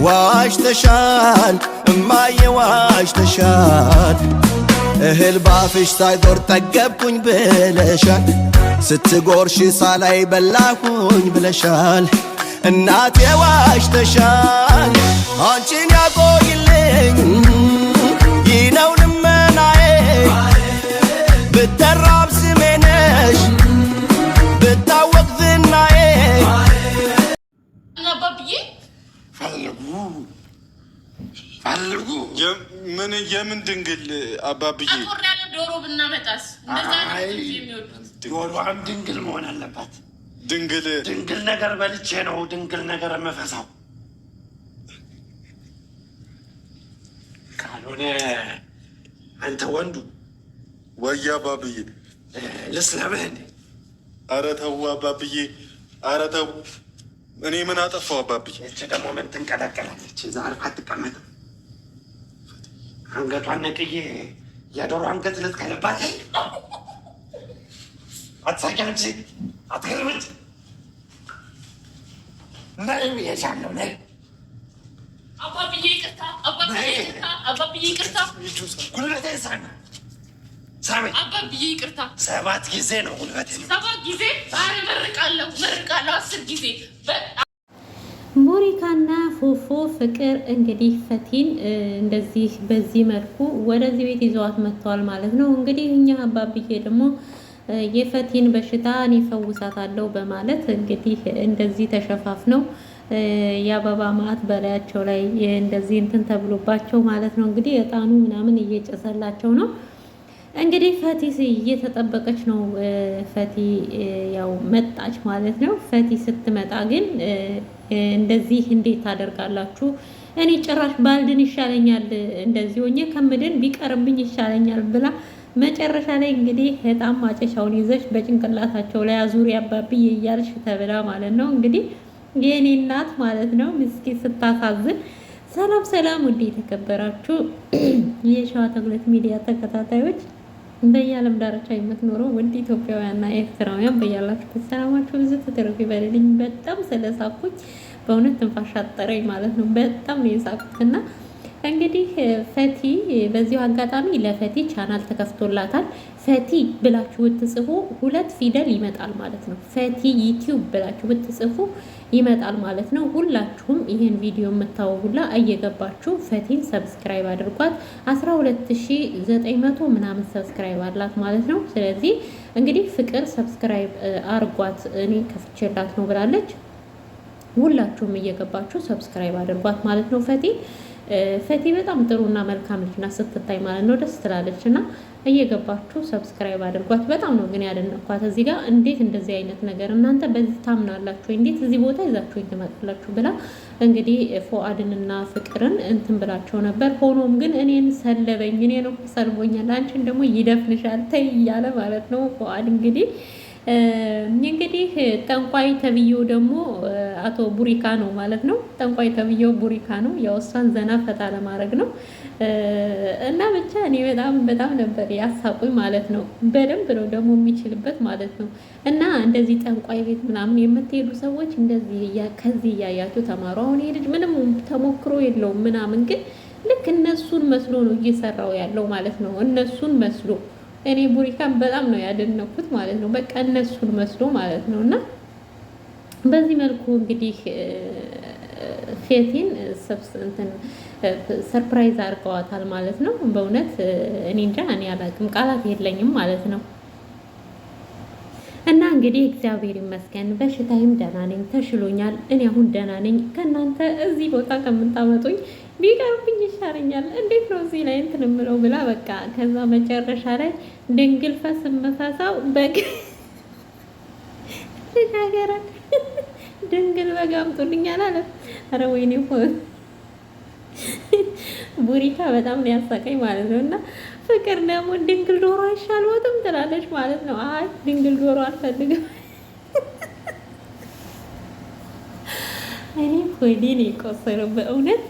ዋሽተሻል እማዬ ዋሽተሻል እህል ባፍሽ ሳይዞር ጠገብኩኝ ብለሻል ስትጎርሽ ሳላይ በላኩኝ ብለሻል እናቴ ዋሽተሻል አንቺን ያቆይልኝ ይነው ልመናዬ ብተራብ ስሜ ነሽ ብታወቅ ዝናዬ አባብዬ ፈልጉ የምን ድንግል አባብዬ አቆር ያለ ዶሮ ብናመጣስ እንደዛ ነው የሚወዱት ዶሮዋም ድንግል መሆን አለባት ድንግል ነገር በልቼ ነው ድንግል ነገር መፈሳው ካልሆነ አንተ ወንዱ ወያ አባብዬ ልስለምህ እንዴ ኧረ ተው አባብዬ ኧረ ተው እኔ ምን አጠፋው አባብዬ እቺ ደግሞ ምን ትንቀለቀላለች እዛ አርፋ አትቀመጥም አንገቷን ነቅዬ የዶሮ አንገት ልትከልባት አትሳቂያንቺ አትገርምጭ ነይ ብዬሻለሁ ነይ አባብዬ ይቅርታ አባብዬ ይቅርታ ጉልበቴ ሳሚ አባብዬ ይቅርታ 7 ጊዜ ነው ጉልበቴ 7 ጊዜ ዛሬ መርቃለሁ 10 ጊዜ ቡሪካና ፉፉ ፍቅር እንግዲህ ፈቲን እንደዚህ በዚህ መልኩ ወደዚህ ቤት ይዘዋት መጥተዋል ማለት ነው። እንግዲህ እኛ አባብዬ ደግሞ የፈቲን በሽታ እኔ ፈውሳታለሁ በማለት እንግዲህ እንደዚህ ተሸፋፍነው የአበባ ማዕት በላያቸው ላይ እንደዚህ እንትን ተብሎባቸው ማለት ነው። እንግዲህ እጣኑ ምናምን እየጨሰላቸው ነው። እንግዲህ ፈቲ እየተጠበቀች ነው። ፈቲ ያው መጣች ማለት ነው። ፈቲ ስትመጣ ግን እንደዚህ እንዴት ታደርጋላችሁ? እኔ ጭራሽ ባልድን ይሻለኛል እንደዚህ ሆኜ ከምድን ቢቀርብኝ ይሻለኛል ብላ መጨረሻ ላይ እንግዲህ በጣም ማጨሻውን ይዘሽ በጭንቅላታቸው ላይ አዙሪ አባብዬ እያልሽ ተብላ ማለት ነው። እንግዲህ የኔ እናት ማለት ነው ምስኪን ስታሳዝን። ሰላም ሰላም፣ ውድ የተከበራችሁ የሸዋ ተጉለት ሚዲያ ተከታታዮች በየዓለም ዳርቻ የምትኖሩ ውድ ኢትዮጵያውያንና ኤርትራውያን በያላችሁበት ሰላማችሁ ብዙ ተተረፉ ይበልልኝ። በጣም ስለሳኩኝ በእውነት ትንፋሽ አጠረኝ ማለት ነው። በጣም ነው የሳኩትና እንግዲህ ፈቲ በዚሁ አጋጣሚ ለፈቲ ቻናል ተከፍቶላታል። ፈቲ ብላችሁ ብትጽፉ 2 ፊደል ይመጣል ማለት ነው። ፈቲ ዩቲዩብ ብላችሁ ብትጽፉ ይመጣል ማለት ነው። ሁላችሁም ይሄን ቪዲዮ የምታዩ ሁላ እየገባችሁ ፈቲን ሰብስክራይብ አድርጓት። 12900 ምናምን ሰብስክራይብ አላት ማለት ነው። ስለዚህ እንግዲህ ፍቅር ሰብስክራይብ አርጓት እኔ ከፍቼላት ነው ብላለች። ሁላችሁም እየገባችሁ ሰብስክራይብ አድርጓት ማለት ነው። ፈቲ በጣም ጥሩና መልካም ልጅ ናት ስትታይ ማለት ነው። ደስ ትላለች እና እየገባችሁ ሰብስክራይብ አድርጓት። በጣም ነው ግን ያደነኳት እዚህ ጋር እንዴት እንደዚህ አይነት ነገር እናንተ በዚህ ታምናላችሁ እንዴት እዚህ ቦታ ይዛችሁ ትመጣላችሁ ብላ እንግዲህ ፎአድንና ፍቅርን እንትን ብላቸው ነበር። ሆኖም ግን እኔን ሰለበኝ፣ እኔን ሰልቦኛል፣ አንቺን ደግሞ ይደፍንሻል ተይ እያለ ማለት ነው ፎአድ እንግዲህ ጠንቋይ ተብዬው ደግሞ አቶ ቡሪካ ነው ማለት ነው። ጠንቋይ ተብዬው ቡሪካ ነው። ያው እሷን ዘና ፈታ ለማድረግ ነው እና ብቻ እኔ በጣም ነበር ያሳቁኝ ማለት ነው። በደንብ ነው ደግሞ የሚችልበት ማለት ነው። እና እንደዚህ ጠንቋይ ቤት ምናምን የምትሄዱ ሰዎች እንደዚህ ከዚህ እያያችሁ ተማሩ። አሁን ይሄ ልጅ ምንም ተሞክሮ የለውም ምናምን፣ ግን ልክ እነሱን መስሎ ነው እየሰራው ያለው ማለት ነው። እነሱን መስሎ እኔ ቡሪካን በጣም ነው ያደነኩት ማለት ነው። በቃ እነሱን መስሎ ማለት ነው። እና በዚህ መልኩ እንግዲህ ፌቲን ሰርፕራይዝ አድርገዋታል ማለት ነው። በእውነት እኔ እንጃ እኔ አላውቅም፣ ቃላት የለኝም ማለት ነው። እና እንግዲህ እግዚአብሔር ይመስገን በሽታዬም ደህና ነኝ፣ ተሽሎኛል። እኔ አሁን ደህና ነኝ። ከእናንተ እዚህ ቦታ ከምታመጡኝ ቢቀርብኝ ይሻለኛል። እንዴት ነው እዚህ ላይ እንትን የምለው ብላ በቃ ከዛ መጨረሻ ላይ ድንግል ፈስ መሳሳው በግ ልጃገረድ ድንግል በግ አምጡልኛል አለ። ኧረ ወይኔ ቡሪካ በጣም ነው ያሳቀኝ ማለት ነው። እና ፍቅር ደግሞ ድንግል ዶሮ አይሻልዎትም ትላለች ማለት ነው። አይ ድንግል ዶሮ አልፈልግም እኔ ኮዲን የቆሰረው በእውነት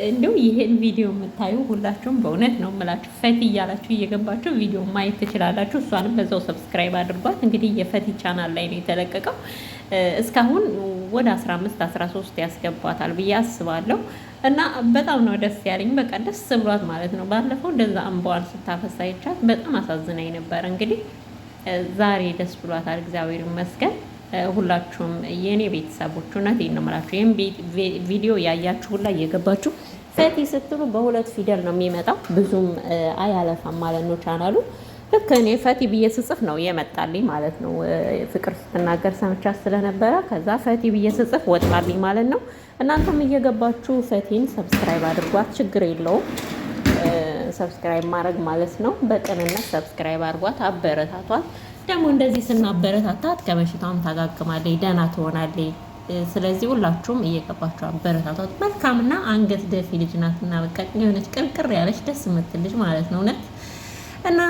እንደው ይሄን ቪዲዮ የምታዩ ሁላችሁም በእውነት ነው የምላችሁ ፈቲ እያላችሁ እየገባችሁ ቪዲዮ ማየት ትችላላችሁ። እሷንም በዛው ሰብስክራይብ አድርጓት። እንግዲህ የፈቲ ቻናል ላይ ነው የተለቀቀው። እስካሁን ወደ 15 13 ያስገባታል ብዬ አስባለሁ። እና በጣም ነው ደስ ያለኝ። በቃ ደስ ብሏት ማለት ነው። ባለፈው እንደዛ እንባዋን ስታፈሳ አይቻት በጣም አሳዝናኝ ነበር። እንግዲህ ዛሬ ደስ ብሏታል፣ እግዚአብሔር ይመስገን። ሁላችሁም የኔ ቤተሰቦች እውነቴን ነው የምላችሁ፣ ይህም ቪዲዮ ያያችሁ ሁላ እየገባችሁ ፈቲ ስትሉ በሁለት ፊደል ነው የሚመጣው፣ ብዙም አያለፋም ማለት ነው ቻናሉ። ልክ እኔ ፈቲ ብዬ ስጽፍ ነው የመጣልኝ ማለት ነው። ፍቅር ስትናገር ሰምቻት ስለነበረ ከዛ ፈቲ ብዬ ስጽፍ ወጣልኝ ማለት ነው። እናንተም እየገባችሁ ፈቲን ሰብስክራይብ አድርጓት፣ ችግር የለውም ሰብስክራይብ ማድረግ ማለት ነው። በቅንነት ሰብስክራይብ አድርጓት፣ አበረታቷት። ደግሞ እንደዚህ ስናበረታታት ከበሽታውም ታጋግማለች፣ ደህና ትሆናለች። ስለዚህ ሁላችሁም እየገባችሁ አበረታቷት። መልካምና አንገት ደፊ ልጅ ናትና በቃ የሆነች ቅርቅር ያለች ደስ የምትል ልጅ ማለት ነው እውነት። እና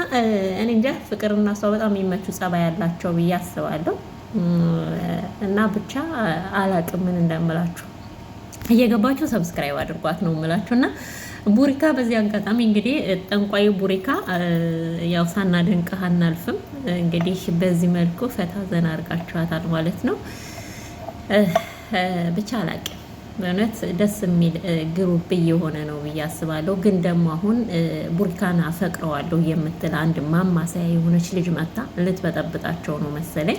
እኔ እንጃ ፍቅርና እሷ በጣም የሚመቹ ጸባይ ያላቸው ብዬ አስባለሁ። እና ብቻ አላቅም ምን እንደምላችሁ፣ እየገባችሁ ሰብስክራይብ አድርጓት ነው የምላችሁ። እና ቡሪካ በዚህ አጋጣሚ እንግዲህ ጠንቋዩ ቡሪካ ያው ሳናደንቅህ አናልፍም። እንግዲህ በዚህ መልኩ ፈታ ዘና አድርጋችኋታል ማለት ነው። ብቻ አላቅም በእውነት ደስ የሚል ግሩፕ እየሆነ ነው ብዬ አስባለሁ። ግን ደግሞ አሁን ቡሪካን አፈቅረዋለሁ የምትል አንድ ማማሰያ የሆነች ልጅ መታ ልትበጠብጣቸው ነው መሰለኝ።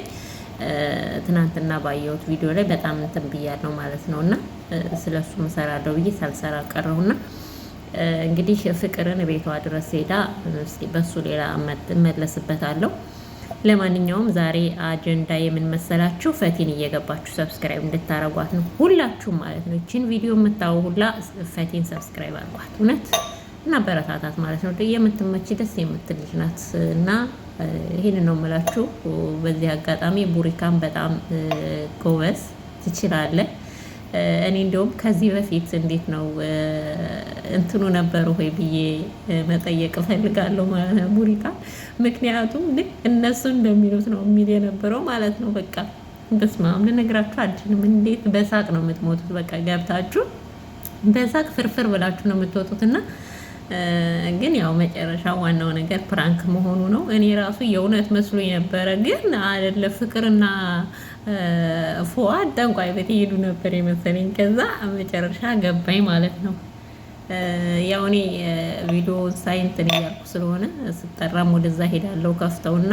ትናንትና ባየሁት ቪዲዮ ላይ በጣም እንትን ብያለሁ ማለት ነው። እና ስለሱ እሰራለሁ ብዬ ሳልሰራ ቀረሁና እንግዲህ ፍቅርን ቤቷ ድረስ ሄዳ በሱ ሌላ እመለስበታለሁ። ለማንኛውም ዛሬ አጀንዳ የምን መሰላችሁ? ፈቲን እየገባችሁ ሰብስክራይብ እንድታረጓት ነው ሁላችሁም ማለት ነው። እቺን ቪዲዮ የምታዩ ሁላ ፈቲን ሰብስክራይብ አድርጓት እውነት እና በረታታት ማለት ነው። የምትመች ደስ የምትል ልጅ ናት እና ይሄን ነው የምላችሁ። በዚህ አጋጣሚ ቡሪካን በጣም ጎበዝ ትችላለህ። እኔ እንደውም ከዚህ በፊት እንዴት ነው እንትኑ ነበሩ ሆይ ብዬ መጠየቅ እፈልጋለሁ ማለት ነው ቡሪካ። ምክንያቱም ልክ እነሱ እንደሚሉት ነው የሚል የነበረው ማለት ነው። በቃ በስማም ልነግራችሁ አልችልም። እንዴት በሳቅ ነው የምትሞቱት። በቃ ገብታችሁ በሳቅ ፍርፍር ብላችሁ ነው የምትወጡት። እና ግን ያው መጨረሻ ዋናው ነገር ፕራንክ መሆኑ ነው። እኔ ራሱ የእውነት መስሎ የነበረ ግን አይደለ። ፍቅርና ፉአድ ጠንቋይ ቤት ይሄዱ ነበር የመሰለኝ። ከዛ መጨረሻ ገባኝ ማለት ነው። ያው እኔ ቪዲዮ ሳይ እንትን እያልኩ ስለሆነ ስጠራም ወደዛ ሄዳለሁ ከፍተውና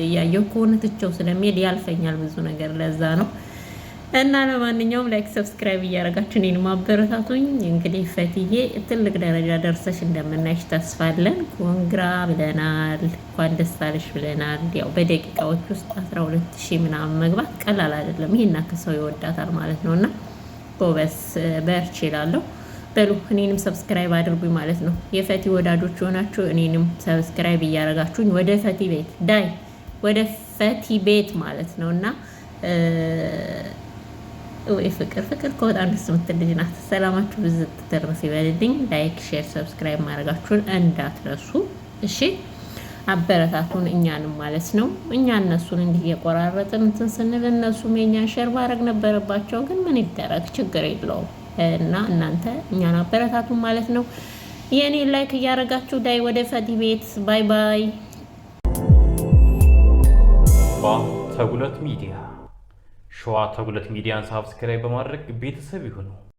እያየሁ ከሆነ ትቼው ስለሚሄድ ያልፈኛል ብዙ ነገር፣ ለዛ ነው። እና ለማንኛውም ላይክ ሰብስክራይብ እያደረጋችሁ እኔን ማበረታቱኝ። እንግዲህ ፈትዬ ትልቅ ደረጃ ደርሰሽ እንደምናይሽ ተስፋለን። ኮንግራ ብለናል፣ እንኳን ደስ አለሽ ብለናል። ያው በደቂቃዎች ውስጥ 12000 ምናምን መግባት ቀላል አይደለም። ይሄን ያክል ሰው ይወዳታል ማለት ነውና ጎበስ በርቺ እላለሁ። በሉ እኔንም ሰብስክራይብ አድርጉኝ ማለት ነው። የፈቲ ወዳጆች ሆናችሁ እኔንም ሰብስክራይብ እያደረጋችሁኝ ወደ ፈቲ ቤት ዳይ ወደ ፈቲ ቤት ማለት ነውና ወይ ፍቅር ከወጣ ደስ የምትል ልጅ ናት። ሰላማችሁ ብዝት ትርፍ ይበልልኝ። ላይክ ሼር ሰብስክራይብ ማድረጋችሁን እንዳትረሱ እሺ። አበረታቱን እኛንም ማለት ነው። እኛ እነሱን እንዲህ እየቆራረጥን እንትን ስንል እነሱም የኛን ሼር ማድረግ ነበረባቸው። ግን ምን ይደረግ ችግር የለውም። እና እናንተ እኛን አበረታቱን ማለት ነው። የኔ ላይክ እያደረጋችሁ ዳይ ወደ ፈቲ ቤት ባይ ባይ። ተጉለት ሚዲያ ሸዋ ተጉለት ሚዲያን ሳብስክራይብ በማድረግ ቤተሰብ ይሁኑ።